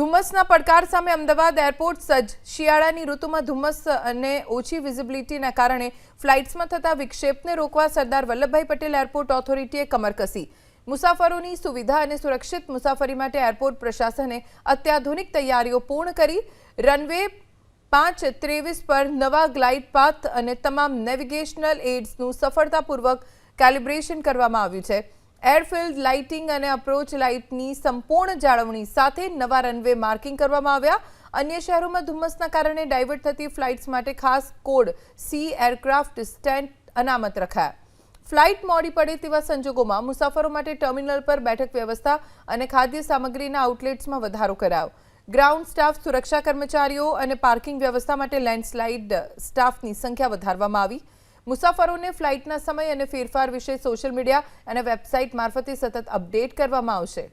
ધુમ્મસના પડકાર સામે અમદાવાદ એરપોર્ટ સજ્જ શિયાળાની ઋતુમાં ધુમ્મસ અને ઓછી વિઝિબિલિટીના કારણે ફ્લાઇટ્સમાં થતા વિક્ષેપને રોકવા સરદાર વલ્લભભાઈ પટેલ એરપોર્ટ ઓથોરિટીએ કમર કસી મુસાફરોની સુવિધા અને સુરક્ષિત મુસાફરી માટે એરપોર્ટ પ્રશાસને અત્યાધુનિક તૈયારીઓ પૂર્ણ કરી રનવે 523 પર નવા ગ્લાઇડ પાથ અને તમામ નેવિગેશનલ એડ્સનું સફળતાપૂર્વક કેલિબ્રેશન કરવામાં આવ્યું છે। એરફિલ્ડ લાઇટિંગ અને અપ્રોચ લાઇટની સંપૂર્ણ જાળવણી સાથે નવા રનવે માર્કિંગ કરવામાં આવ્યા। અન્ય શહેરોમાં ધુમ્મસના કારણે ડાયવર્ટ થતી ફ્લાઇટ્સ માટે ખાસ કોડ સી એરક્રાફ્ટ સ્ટેન્ડ અનામત રખાયા। ફ્લાઇટ મોડી પડે તેવા સંજોગોમાં મુસાફરો માટે ટર્મિનલ પર બેઠક વ્યવસ્થા અને ખાદ્ય સામગ્રીના આઉટલેટ્સમાં વધારો કરાયો। ગ્રાઉન્ડ સ્ટાફ, સુરક્ષા કર્મચારીઓ અને પાર્કિંગ વ્યવસ્થા માટે લેન્ડસ્લાઇડ સ્ટાફની સંખ્યા વધારવામાં આવી। મુસાફરોને ફ્લાઇટના સમય અને ફેરફાર વિશે સોશિયલ મીડિયા અને વેબસાઇટ મારફતે સતત અપડેટ કરવામાં આવશે।